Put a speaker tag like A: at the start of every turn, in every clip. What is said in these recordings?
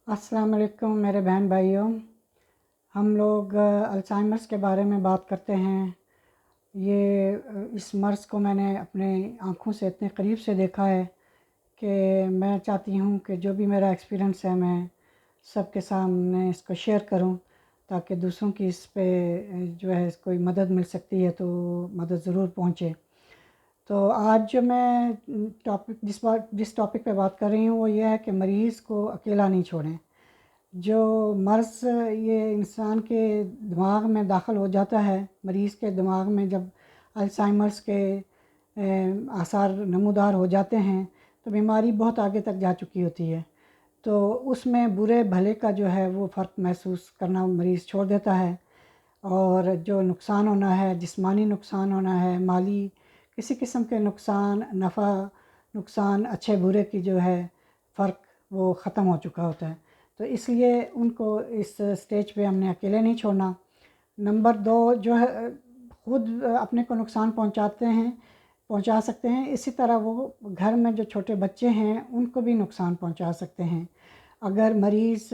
A: अस्सलाम वालेकुम मेरे बहन भाइयों। हम लोग अल्ज़ाइमर्स के बारे में बात करते हैं। इस मर्ज़ को मैंने अपने आँखों से इतने क़रीब से देखा है कि मैं चाहती हूँ कि जो भी मेरा एक्सपीरियंस है मैं सबके सामने इसको शेयर करूँ, ताकि दूसरों की इस पे जो है कोई मदद मिल सकती है तो मदद ज़रूर पहुँचे। तो आज जो मैं टॉपिक जिस टॉपिक पे बात कर रही हूँ वो ये है कि मरीज़ को अकेला नहीं छोड़ें। जो मर्ज़ ये इंसान के दिमाग में दाखिल हो जाता है, मरीज़ के दिमाग में जब अल्ज़ाइमर्स के आसार नमूदार हो जाते हैं तो बीमारी बहुत आगे तक जा चुकी होती है। तो उसमें बुरे भले का जो है वो फ़र्क महसूस करना मरीज़ छोड़ देता है, और जो नुकसान होना है, जिस्मानी नुकसान होना है, माली किसी किस्म के नुकसान, नफ़ा नुकसान, अच्छे बुरे की जो है फ़र्क वो ख़त्म हो चुका होता है। तो इसलिए उनको इस स्टेज पे हमने अकेले नहीं छोड़ना। नंबर 2 जो है ख़ुद अपने को नुकसान पहुंचा सकते हैं, इसी तरह वो घर में जो छोटे बच्चे हैं उनको भी नुकसान पहुंचा सकते हैं। अगर मरीज़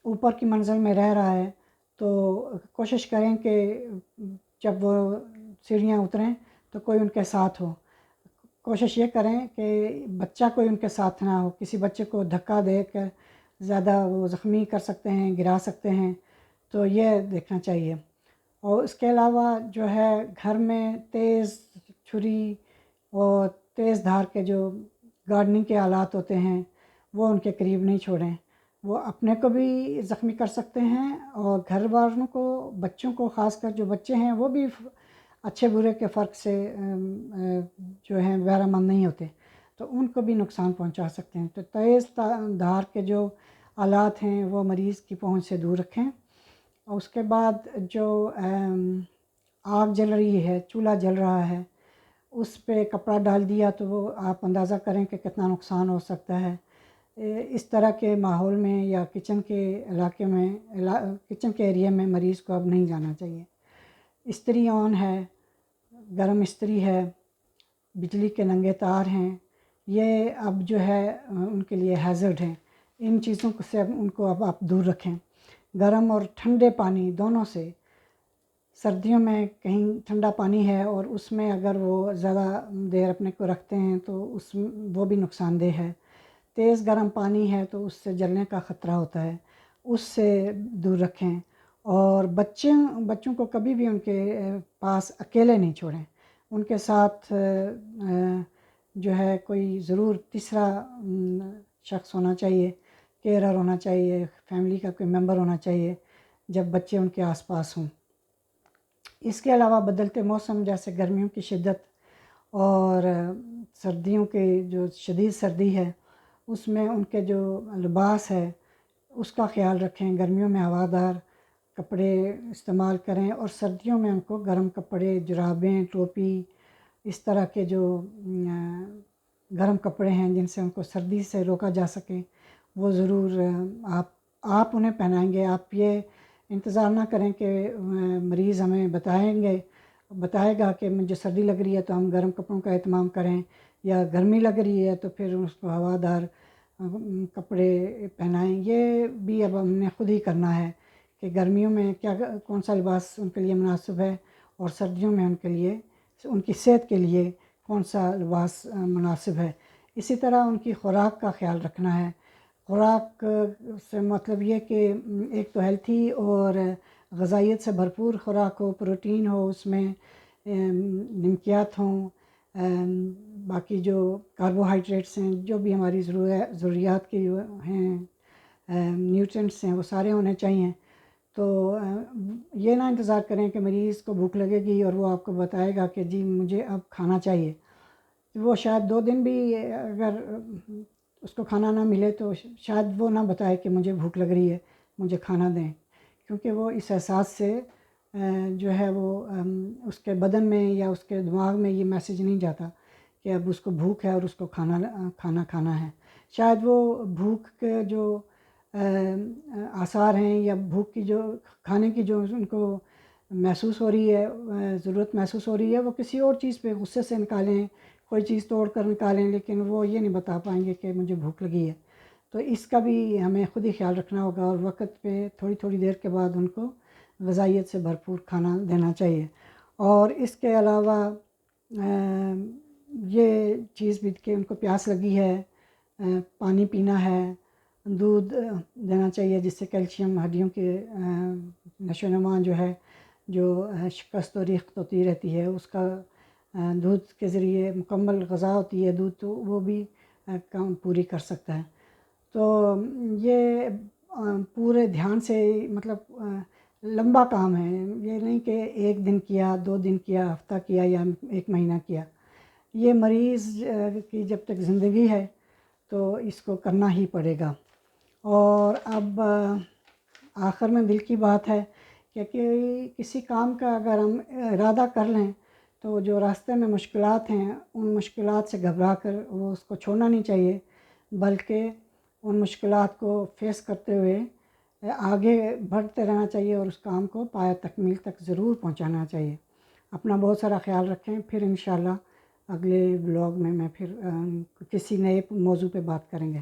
A: ऊपर की मंज़िल में रह रहा है तो कोशिश करें कि जब वो सीढ़ियाँ उतरें तो कोई उनके साथ हो। कोशिश ये करें कि बच्चा कोई उनके साथ ना हो, किसी बच्चे को धक्का देकर ज़्यादा वो ज़ख्मी कर सकते हैं, गिरा सकते हैं, तो ये देखना चाहिए। और इसके अलावा जो है घर में तेज़ छुरी और तेज़ धार के जो गार्डनिंग के आलात होते हैं वो उनके करीब नहीं छोड़ें। वो अपने को भी ज़ख्मी कर सकते हैं और घर वालों को, बच्चों को, ख़ासकर जो बच्चे हैं वो भी अच्छे बुरे के फ़र्क से जो हैं बहरामंद नहीं होते, तो उनको भी नुकसान पहुंचा सकते हैं। तो तेज़ धार के जो आलात हैं वो मरीज़ की पहुंच से दूर रखें। और उसके बाद जो आग जल रही है, चूल्हा जल रहा है, उस पे कपड़ा डाल दिया तो वो आप अंदाज़ा करें कि कितना नुकसान हो सकता है। इस तरह के माहौल में या किचन के इलाके में किचन के एरिया में मरीज़ को अब नहीं जाना चाहिए। इस्त्री ऑन है, गर्म इस्त्री है, बिजली के नंगे तार हैं, ये अब जो है उनके लिए हैज़र्ड हैं। इन चीज़ों से अब उनको अब आप दूर रखें। गर्म और ठंडे पानी दोनों से, सर्दियों में कहीं ठंडा पानी है और उसमें अगर वो ज़्यादा देर अपने को रखते हैं तो वो भी नुकसानदेह है। तेज़ गर्म पानी है तो उससे जलने का ख़तरा होता है, उससे दूर रखें। और बच्चों को कभी भी उनके पास अकेले नहीं छोड़ें। उनके साथ जो है कोई ज़रूर तीसरा शख्स होना चाहिए, केयरर होना चाहिए, फैमिली का कोई मेंबर होना चाहिए जब बच्चे उनके आसपास हों। इसके अलावा बदलते मौसम जैसे गर्मियों की शिद्दत और सर्दियों के जो शदीद सर्दी है उसमें उनके जो लिबास है उसका ख़्याल रखें। गर्मियों में हवादार कपड़े इस्तेमाल करें और सर्दियों में उनको गर्म कपड़े, जुराबें, टोपी, इस तरह के जो गर्म कपड़े हैं जिनसे उनको सर्दी से रोका जा सके वो ज़रूर आप उन्हें पहनाएंगे। आप ये इंतज़ार ना करें कि मरीज़ हमें बताएगा कि मुझे सर्दी लग रही है तो हम गर्म कपड़ों का एहतमाम करें, या गर्मी लग रही है तो फिर उसको हवादार कपड़े पहनाएं। ये भी अब हमने ख़ुद ही करना है कि गर्मियों में कौन सा लिबास उनके लिए मुनासिब है और सर्दियों में उनके लिए, उनकी सेहत के लिए कौन सा लिबास मुनासिब है। इसी तरह उनकी ख़ुराक का ख़्याल रखना है। ख़ुराक से मतलब ये कि एक तो हेल्थी और ग़िज़ाइयत से भरपूर ख़ुराक हो, प्रोटीन हो, उसमें नमकियात हों, बाकी जो कार्बोहाइड्रेट्स हैं, जो भी हमारी ज़रूरियात की हैं, न्यूट्रिएंट्स हैं, वो सारे होने चाहिए। तो ये ना इंतज़ार करें कि मरीज़ को भूख लगेगी और वो आपको बताएगा कि जी मुझे अब खाना चाहिए। वो शायद 2 दिन भी अगर उसको खाना ना मिले तो शायद वो ना बताए कि मुझे भूख लग रही है, मुझे खाना दें, क्योंकि वो इस एहसास से जो है वो उसके बदन में या उसके दिमाग में ये मैसेज नहीं जाता कि अब उसको भूख है और उसको खाना है। शायद वो भूख के जो आसार हैं या भूख की जो खाने की जो उनको महसूस हो रही है, ज़रूरत महसूस हो रही है, वो किसी और चीज़ पे गुस्से से निकालें, कोई चीज़ तोड़ कर निकालें, लेकिन वो ये नहीं बता पाएंगे कि मुझे भूख लगी है। تو اس کا بھی ہمیں خود ہی خیال رکھنا ہوگا، اور وقت پہ تھوڑی تھوڑی دیر کے بعد ان کو غذائیت سے بھرپور کھانا دینا چاہیے۔ اور اس کے علاوہ یہ چیز بھی کہ ان کو پیاس لگی ہے، پانی پینا ہے، دودھ دینا چاہیے جس سے کیلشیم ہڈیوں کے نشو و نما جو ہے، جو شکست و ریخت ہوتی رہتی ہے، اس کا دودھ کے ذریعے مکمل غذا ہوتی ہے دودھ، تو وہ بھی کام پوری کر سکتا ہے۔ تو یہ پورے دھیان سے، مطلب لمبا کام ہے، یہ نہیں کہ ایک دن کیا، 2 دن کیا، ہفتہ کیا یا 1 مہینہ کیا۔ یہ مریض کی جب تک زندگی ہے تو اس کو کرنا ہی پڑے گا۔ اور اب آخر میں دل کی بات ہے کہ کسی کام کا اگر ہم ارادہ کر لیں تو جو راستے میں مشکلات ہیں ان مشکلات سے گھبرا کر وہ اس کو چھوڑنا نہیں چاہیے، بلکہ ان مشکلات کو فیس کرتے ہوئے آگے بڑھتے رہنا چاہیے اور اس کام کو پایہ تکمیل تک ضرور پہنچانا چاہیے۔ اپنا بہت سارا خیال رکھیں، پھر انشاءاللہ اگلے بلاگ میں پھر کسی نئے موضوع پہ بات کریں گے۔